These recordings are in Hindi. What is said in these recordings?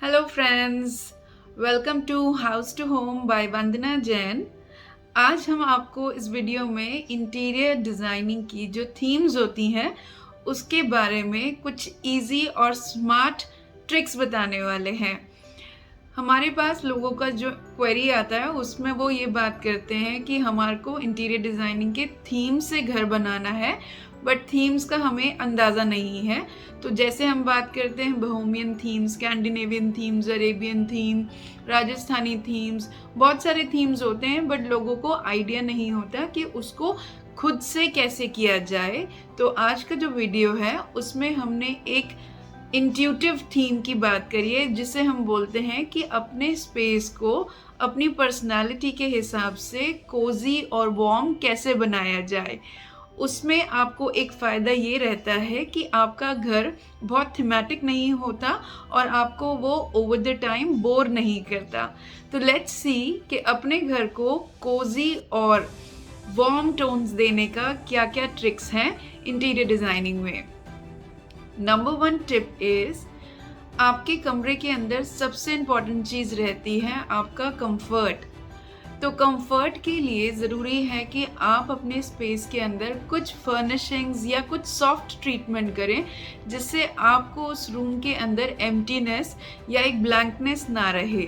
Hello friends, welcome to house to home by Vandana Jain. आज हम आपको इस वीडियो में इंटीरियर डिज़ाइनिंग की जो थीम्स होती हैं उसके बारे में कुछ इजी और स्मार्ट ट्रिक्स बताने वाले हैं। हमारे पास लोगों का जो क्वेरी आता है उसमें वो ये बात करते हैं कि हमारे को इंटीरियर डिज़ाइनिंग के थीम से घर बनाना है, बट थीम्स का हमें अंदाज़ा नहीं है। तो जैसे हम बात करते हैं Bohemian theme, Scandinavian themes, Arabian theme, Rajasthani themes, बहुत सारे थीम्स होते हैं, बट लोगों को आइडिया नहीं होता कि उसको खुद से कैसे किया जाए। तो आज का जो वीडियो है उसमें हमने एक इंट्यूटिव थीम की बात करिए, जिसे हम बोलते हैं कि अपने स्पेस को अपनी पर्सनालिटी के हिसाब से कोजी और वार्म कैसे बनाया जाए। उसमें आपको एक फ़ायदा ये रहता है कि आपका घर बहुत थीमेटिक नहीं होता और आपको वो ओवर द टाइम बोर नहीं करता। तो लेट्स सी कि अपने घर को कोजी और वार्म टोन्स देने का क्या क्या ट्रिक्स हैं इंटीरियर डिज़ाइनिंग में। नंबर 1 टिप इज, आपके कमरे के अंदर सबसे इम्पॉर्टेंट चीज़ रहती है आपका कंफर्ट। तो कंफर्ट के लिए ज़रूरी है कि आप अपने स्पेस के अंदर कुछ फर्निशिंग्स या कुछ सॉफ्ट ट्रीटमेंट करें, जिससे आपको उस रूम के अंदर एम्प्टीनेस या एक ब्लैंकनेस ना रहे।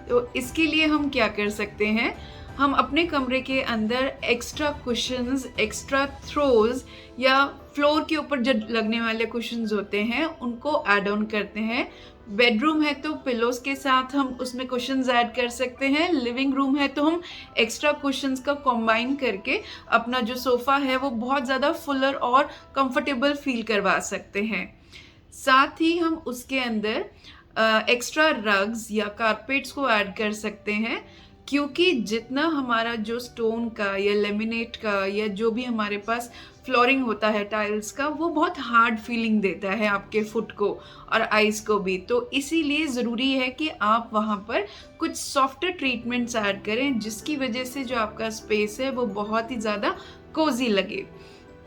तो इसके लिए हम क्या कर सकते हैं, हम अपने कमरे के अंदर एक्स्ट्रा कुशन्स, एक्स्ट्रा थ्रोज या फ्लोर के ऊपर जो लगने वाले कुशन्स होते हैं उनको ऐड ऑन करते हैं। बेडरूम है तो पिलोज के साथ हम उसमें कुशन्स ऐड कर सकते हैं। लिविंग रूम है तो हम एक्स्ट्रा कुशन्स का कॉम्बाइन करके अपना जो सोफ़ा है वो बहुत ज़्यादा फुलर और कंफर्टेबल फील करवा सकते हैं। साथ ही हम उसके अंदर एक्स्ट्रा रग्स या कारपेट्स को ऐड कर सकते हैं, क्योंकि जितना हमारा जो स्टोन का या लेमिनेट का या जो भी हमारे पास फ्लोरिंग होता है टाइल्स का, वो बहुत हार्ड फीलिंग देता है आपके फुट को और आइज को भी। तो इसीलिए ज़रूरी है कि आप वहाँ पर कुछ सॉफ्टर ट्रीटमेंट्स ऐड करें, जिसकी वजह से जो आपका स्पेस है वो बहुत ही ज़्यादा कोजी लगे।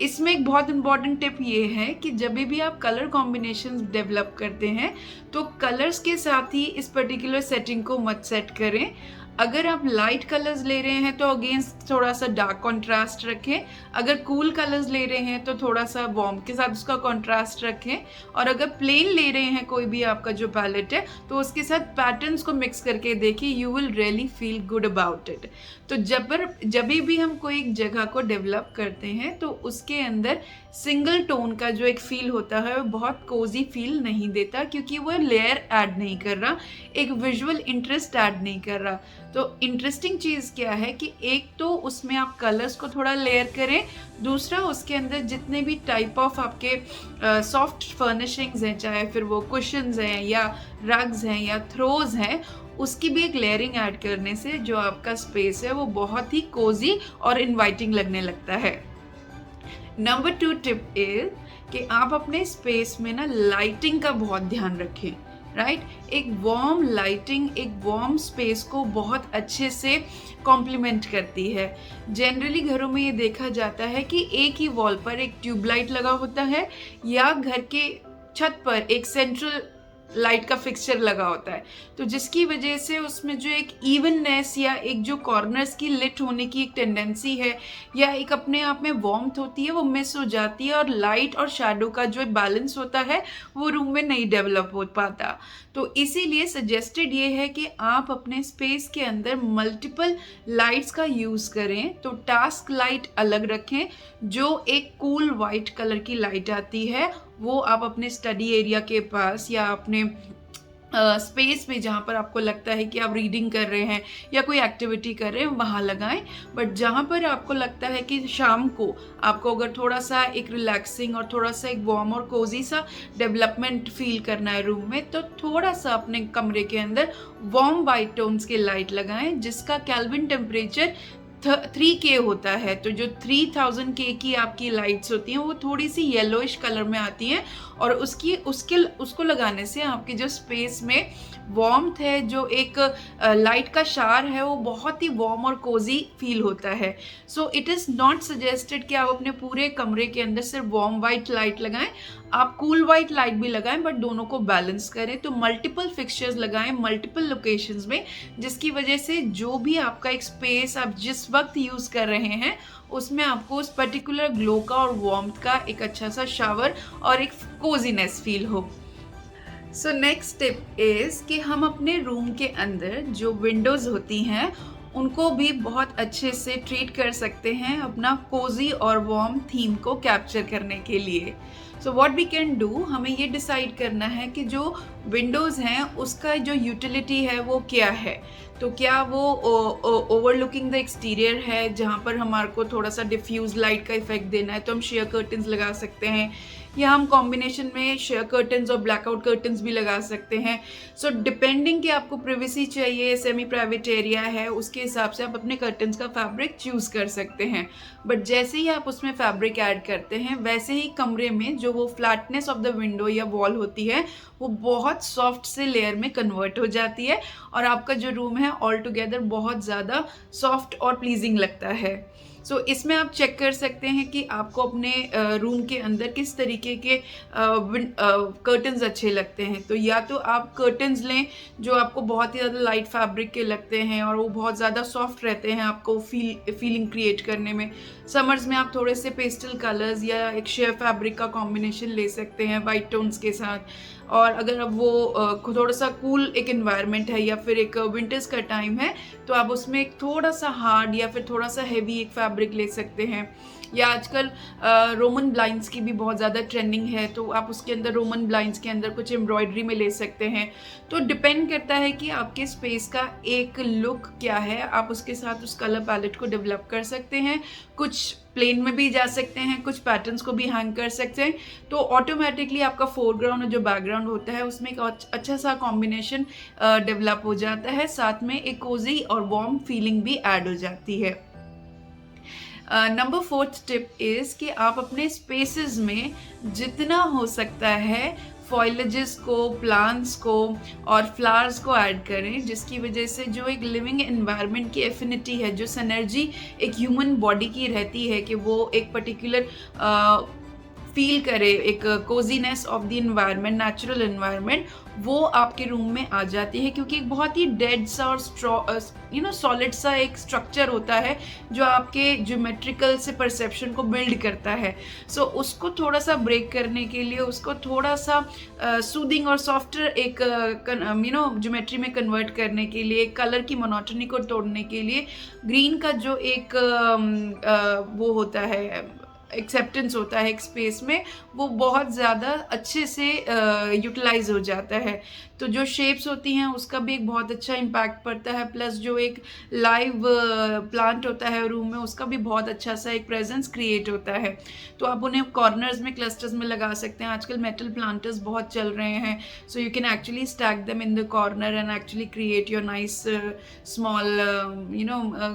इसमें एक बहुत इंपॉर्टेंट टिप ये है कि जब भी आप कलर कॉम्बिनेशंस डेवलप करते हैं तो कलर्स के साथ ही इस पर्टिकुलर सेटिंग को मत सेट करें। अगर आप लाइट कलर्स ले रहे हैं तो अगेंस्ट थोड़ा सा डार्क कंट्रास्ट रखें, अगर कूल कलर्स ले रहे हैं तो थोड़ा सा वार्म के साथ उसका कंट्रास्ट रखें, और अगर प्लेन ले रहे हैं कोई भी आपका जो पैलेट है तो उसके साथ पैटर्न्स को मिक्स करके देखिए, you will really feel good about it. तो जब भी हम कोई एक जगह को डेवलप करते हैं तो उसके अंदर सिंगल टोन का जो एक फील होता है वो बहुत कोजी फील नहीं देता, क्योंकि वो लेयर ऐड नहीं कर रहा, एक विजुअल इंटरेस्ट ऐड नहीं कर रहा। तो इंटरेस्टिंग चीज़ क्या है कि एक तो उसमें आप कलर्स को थोड़ा लेयर करें, दूसरा उसके अंदर जितने भी टाइप ऑफ आपके सॉफ्ट फर्निशिंग्स हैं, चाहे फिर वो कुशन्स हैं या रग्स हैं या थ्रोज हैं, उसकी भी एक लेयरिंग ऐड करने से जो आपका स्पेस है वो बहुत ही कोजी और इनवाइटिंग लगने लगता है। नंबर 2 टिप इज कि आप अपने स्पेस में ना लाइटिंग का बहुत ध्यान रखें। राइट, एक वार्म लाइटिंग एक वार्म स्पेस को बहुत अच्छे से कॉम्प्लीमेंट करती है। जनरली घरों में ये देखा जाता है कि एक ही वॉल पर एक ट्यूबलाइट लगा होता है या घर के छत पर एक सेंट्रल लाइट का फिक्सचर लगा होता है, तो जिसकी वजह से उसमें जो एक इवननेस या एक जो कॉर्नर्स की लिट होने की एक टेंडेंसी है या एक अपने आप में वार्मथ होती है वो मिस हो जाती है, और लाइट और शैडो का जो बैलेंस होता है वो रूम में नहीं डेवलप हो पाता। तो इसीलिए सजेस्टेड ये है कि आप अपने स्पेस के अंदर मल्टीपल लाइट्स का यूज़ करें। तो टास्क लाइट अलग रखें, जो एक कूल वाइट कलर की लाइट आती है वो आप अपने स्टडी एरिया के पास या अपने स्पेस में जहाँ पर आपको लगता है कि आप रीडिंग कर रहे हैं या कोई एक्टिविटी कर रहे हैं वहाँ लगाएं। बट जहाँ पर आपको लगता है कि शाम को आपको अगर थोड़ा सा एक रिलैक्सिंग और थोड़ा सा एक वार्म और कोजी सा डेवलपमेंट फील करना है रूम में, तो थोड़ा सा अपने कमरे के अंदर वार्म वाइट टोन्स के लाइट लगाएं, जिसका केल्विन टेम्परेचर 3K होता है। तो जो 3000 K की आपकी लाइट्स होती हैं वो थोड़ी सी येलोइश कलर में आती हैं और उसको लगाने से आपके जो स्पेस में वार्मथ है, जो एक लाइट का शार है, वो बहुत ही वार्म और कोजी फील होता है। So it is not suggested कि आप अपने पूरे कमरे के अंदर सिर्फ वार्म वाइट लाइट लगाएं, आप कूल वाइट लाइट भी लगाएं, बट दोनों को बैलेंस करें। तो मल्टीपल फिक्सचर्स लगाएं मल्टीपल लोकेशंस में, जिसकी वजह से जो भी आपका एक स्पेस आप जिस वक्त यूज़ कर रहे हैं उसमें आपको उस पर्टिकुलर ग्लो का और वार्मथ का एक अच्छा सा शावर और एक कोजीनेस फील हो। सो नेक्स्ट टिप इज़ कि हम अपने रूम के अंदर जो विंडोज़ होती हैं उनको भी बहुत अच्छे से ट्रीट कर सकते हैं अपना कोजी और वार्म थीम को कैप्चर करने के लिए। So what we can do, हमें ये डिसाइड करना है कि जो विंडोज़ हैं उसका जो यूटिलिटी है वो क्या है। तो क्या वो ओवरलुकिंग द एक्सटीरियर है, जहाँ पर हमारे को थोड़ा सा डिफ्यूज लाइट का इफेक्ट देना है तो हम शेयर कर्टन्स लगा सकते हैं, या हम कॉम्बिनेशन में शेयर कर्टन्स और ब्लैकआउट कर्टन्स भी लगा सकते हैं। सो डिपेंडिंग कि आपको प्राइवेसी चाहिए, सेमी प्राइवेट एरिया है, उसके हिसाब से आप अपने कर्टन्स का फैब्रिक चूज़ कर सकते हैं। बट जैसे ही आप उसमें फैब्रिक ऐड करते हैं वैसे ही कमरे में जो वो फ्लैटनेस ऑफ द विंडो या वॉल होती है वो बहुत सॉफ्ट से लेयर में कन्वर्ट हो जाती है और आपका जो रूम है ऑल टुगेदर बहुत ज़्यादा सॉफ्ट और प्लीजिंग लगता है। सो इसमें आप चेक कर सकते हैं कि आपको अपने रूम के अंदर किस तरीके के कर्टन्स अच्छे लगते हैं। तो या तो आप कर्टन्स लें जो आपको बहुत ही ज़्यादा लाइट फैब्रिक के लगते हैं और वो बहुत ज़्यादा सॉफ्ट रहते हैं आपको फीलिंग क्रिएट करने में। समर्स में आप थोड़े से पेस्टल कलर्स या एक शेयर फैब्रिक का कॉम्बिनेशन ले सकते हैं वाइट टोन्स के साथ। और अगर अब वो थोड़ा सा कूल एक एनवायरनमेंट है या फिर एक विंटर्स का टाइम है तो आप उसमें एक थोड़ा सा हार्ड या फिर थोड़ा सा हैवी एक फैब्रिक ले सकते हैं। या आजकल रोमन ब्लाइंड्स की भी बहुत ज़्यादा ट्रेंडिंग है तो आप उसके अंदर रोमन ब्लाइंड्स के अंदर कुछ एम्ब्रॉयडरी में ले सकते हैं। तो डिपेंड करता है कि आपके स्पेस का एक लुक क्या है, आप उसके साथ उस कलर पैलेट को डेवलप कर सकते हैं। कुछ प्लेन में भी जा सकते हैं, कुछ पैटर्न्स को भी हैंग कर सकते हैं। तो ऑटोमेटिकली आपका फोरग्राउंड और जो बैकग्राउंड होता है उसमें एक अच्छा सा कॉम्बिनेशन डेवलप हो जाता है, साथ में एक कोजी और वार्म फीलिंग भी ऐड हो जाती है। नंबर 4th टिप इज़ कि आप अपने स्पेसेस में जितना हो सकता है फॉइलेजेस को, प्लांट्स को और फ्लावर्स को ऐड करें, जिसकी वजह से जो एक लिविंग एनवायरनमेंट की एफिनिटी है, जो सिनर्जी एक ह्यूमन बॉडी की रहती है कि वो एक पर्टिकुलर फील करे, एक cosiness of the environment, natural environment, वो आपके रूम में आ जाती है। क्योंकि एक बहुत ही डेड सा और सॉलिड सा एक स्ट्रक्चर होता है जो आपके ज्योमेट्रिकल से परसेप्शन को बिल्ड करता है। सो उसको थोड़ा सा ब्रेक करने के लिए, उसको थोड़ा सा सूदिंग और सॉफ्टर एक ज्योमेट्री में कन्वर्ट करने के लिए, कलर की मोनोटनी को तोड़ने के लिए ग्रीन का जो एक वो होता है, एक्सेप्टेंस होता है एक स्पेस में, वो बहुत ज़्यादा अच्छे से यूटिलाइज हो जाता है। तो जो शेप्स होती हैं उसका भी एक बहुत अच्छा इम्पैक्ट पड़ता है, प्लस जो एक लाइव प्लांट होता है रूम में उसका भी बहुत अच्छा सा एक प्रेजेंस क्रिएट होता है। तो आप उन्हें कॉर्नर्स में, क्लस्टर्स में लगा सकते हैं। आजकल मेटल प्लांटर्स बहुत चल रहे हैं, so you can actually stack them in the corner and actually create your nice small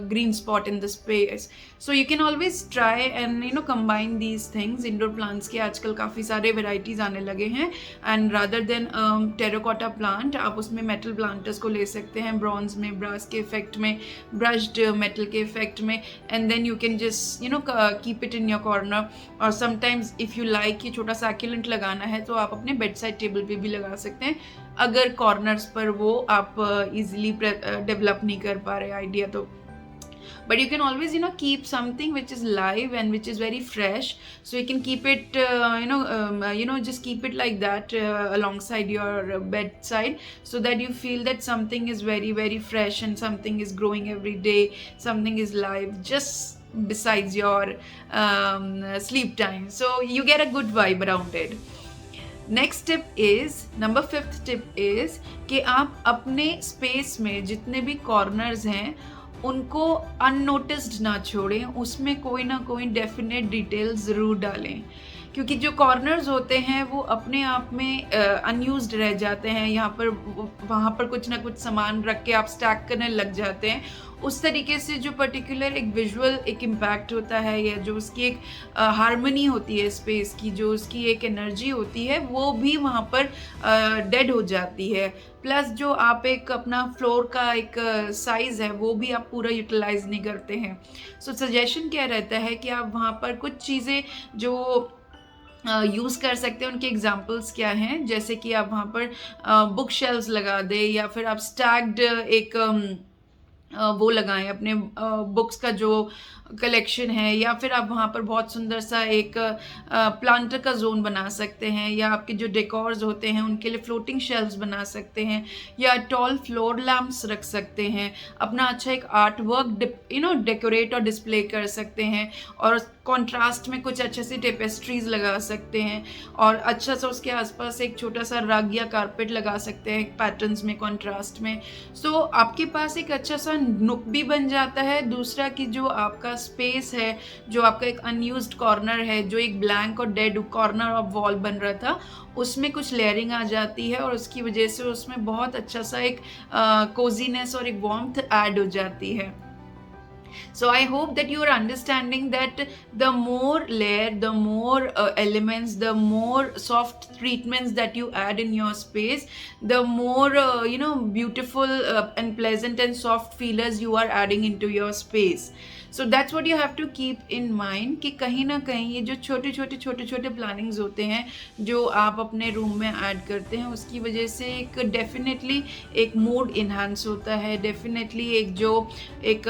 green spot in the space. So you can always try and combine these things. Indoor plants के आजकल काफ़ी सारे वेराइटीज़ आने लगे हैं, and rather than terracotta plant आप उसमें मेटल प्लांटर्स को ले सकते हैं, ब्रॉन्ज में, ब्रास के इफेक्ट में, ब्रश्ड मेटल के इफेक्ट में, and then you can just keep it in your corner. और समटाइम्स इफ़ यू लाइक ये छोटा सैक्युलेंट लगाना है तो आप अपने बेड साइड टेबल पे भी लगा सकते हैं, अगर कॉर्नर्स पर वो आप इजीली डेवलप नहीं कर पा रहे आइडिया तो। But you can always keep something which is live and which is very fresh, so you can keep it just keep it like that alongside your bedside, so that you feel that something is very very fresh and something is growing every day, something is live just besides your sleep time, so you get a good vibe around it. Next tip is, number 5th tip is कि आप अपने स्पेस में जितने भी कॉर्नर्स हैं उनको अननोटिस्ड ना छोड़ें, उसमें कोई ना कोई डेफिनेट डिटेल ज़रूर डालें। क्योंकि जो कॉर्नर्स होते हैं वो अपने आप में अनयूज्ड रह जाते हैं, यहाँ पर वहाँ पर कुछ ना कुछ सामान रख के आप स्टैक करने लग जाते हैं। उस तरीके से जो पर्टिकुलर एक विजुअल एक इम्पैक्ट होता है, या जो उसकी एक हार्मनी होती है स्पेस की, जो उसकी एक एनर्जी होती है, वो भी वहाँ पर डेड हो जाती है। प्लस जो आप एक अपना फ्लोर का एक साइज़ है वो भी आप पूरा यूटिलाइज नहीं करते हैं। सो सजेशन क्या रहता है कि आप वहाँ पर कुछ चीज़ें जो यूज़ कर सकते हैं, उनके एग्जांपल्स क्या हैं, जैसे कि आप वहाँ पर बुक शेल्व्स लगा दें, या फिर आप स्टैक्ड एक वो लगाएं अपने बुक्स का जो कलेक्शन है, या फिर आप वहाँ पर बहुत सुंदर सा एक प्लांटर का जोन बना सकते हैं, या आपके जो डेकोर्स होते हैं उनके लिए फ्लोटिंग शेल्व्स बना सकते हैं, या टॉल फ्लोर लैम्प्स रख सकते हैं, अपना अच्छा एक आर्ट वर्क डेकोरेट और डिस्प्ले कर सकते हैं, और कॉन्ट्रास्ट में कुछ अच्छे से टेपेस्ट्रीज लगा सकते हैं, और अच्छा सा उसके आसपास एक छोटा सा रग या कारपेट लगा सकते हैं पैटर्न्स में, कॉन्ट्रास्ट में। सो आपके पास एक अच्छा सा नुक भी बन जाता है। दूसरा कि जो आपका स्पेस है, जो आपका एक अनयूज्ड कॉर्नर है, जो एक ब्लैंक और डेड कॉर्नर ऑफ वॉल बन रहा था, उसमें कुछ लेयरिंग आ जाती है, और उसकी वजह से उसमें बहुत अच्छा सा एक कोजीनेस और एक वार्मथ ऐड हो जाती है। So I hope that you are understanding that the more layer, the more elements, the more soft treatments that you add in your space, the more beautiful and pleasant and soft feelers you are adding into your space. So that's what you have to keep in mind कि कहीं ना कहीं ये जो छोटे छोटे प्लानिंग्स होते हैं जो आप अपने रूम में ऐड करते हैं, उसकी वजह से एक डेफिनेटली एक मूड इन्हांस होता है, डेफिनेटली एक जो एक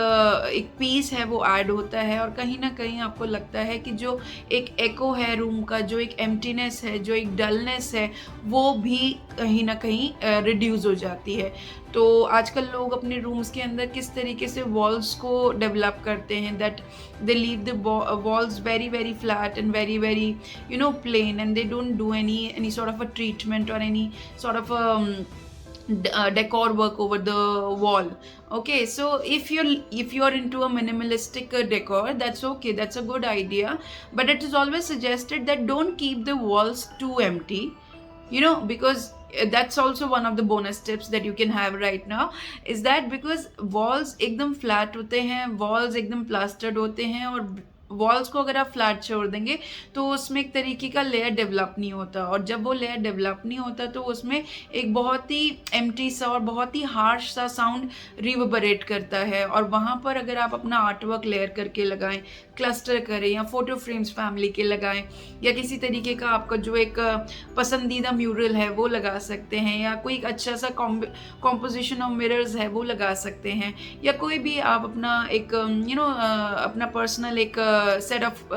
पीस है वो ऐड होता है, और कहीं ना कहीं आपको लगता है कि जो एक एको है रूम का, जो एक एम्प्टीनेस है, जो एक डलनेस है, वो भी कहीं ना कहीं रिड्यूस हो जाती है। तो आजकल लोग अपने रूम्स के अंदर किस तरीके से वॉल्स को डेवलप करते हैं, that they leave the walls very very flat and very very plain, and they don't do any sort of a treatment और any sort of decor work over the wall. Okay, so if you're into a minimalistic decor, that's okay, that's a good idea, but it is always suggested that don't keep the walls too empty, because that's also one of the bonus tips that you can have right now, is that because walls एकदम flat होते हैं, walls एकदम plastered होते हैं, और वॉल्स को अगर आप फ्लैट छोड़ देंगे तो उसमें एक तरीके का लेयर डेवलप नहीं होता, और जब वो लेयर डेवलप नहीं होता तो उसमें एक बहुत ही एम्प्टी सा और बहुत ही हार्श सा साउंड रिवर्बरेट करता है। और वहाँ पर अगर आप अपना आर्ट वर्क लेयर करके लगाएं, क्लस्टर करें, या फोटो फ्रेम्स फैमिली के लगाएं, या किसी तरीके का आपका जो एक पसंदीदा म्यूरल है वो लगा सकते हैं, या कोई एक अच्छा सा कॉम्पोजिशन ऑफ मिरर्स है वो लगा सकते हैं, या कोई भी आप अपना एक अपना पर्सनल एक सेट ऑफ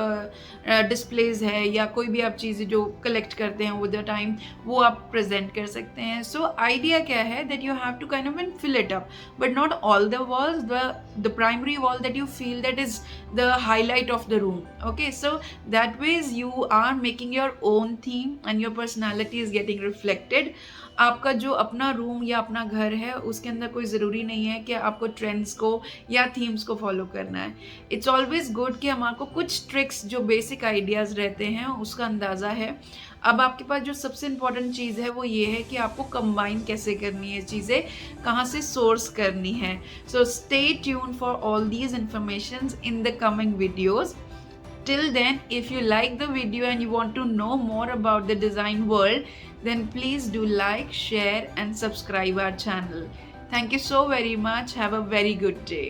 डिस्प्लेज है, या कोई भी आप चीज़ें जो कलेक्ट करते हैं विद द टाइम, वो आप प्रेजेंट कर सकते हैं। सो आइडिया क्या है, that you have to kind of and fill it up, but not all the walls, the primary wall that you feel that is the highlight of the room. Okay, so that ways you are making your own theme and your personality is getting reflected. आपका जो अपना रूम या अपना घर है उसके अंदर कोई ज़रूरी नहीं है कि आपको ट्रेंड्स को या थीम्स को फॉलो करना है। इट्स ऑलवेज गुड कि हमारे कुछ ट्रिक्स जो बेसिक आइडियाज़ रहते हैं उसका अंदाज़ा है। अब आपके पास जो सबसे इम्पॉर्टेंट चीज़ है वो ये है कि आपको कंबाइन कैसे करनी है चीज़ें, कहाँ से सोर्स करनी है। So stay tune for all these informations in the coming videos. Till then, if you like the video and you want to know more about the design world, then please do like, share and subscribe our channel. Thank you so very much. Have a very good day.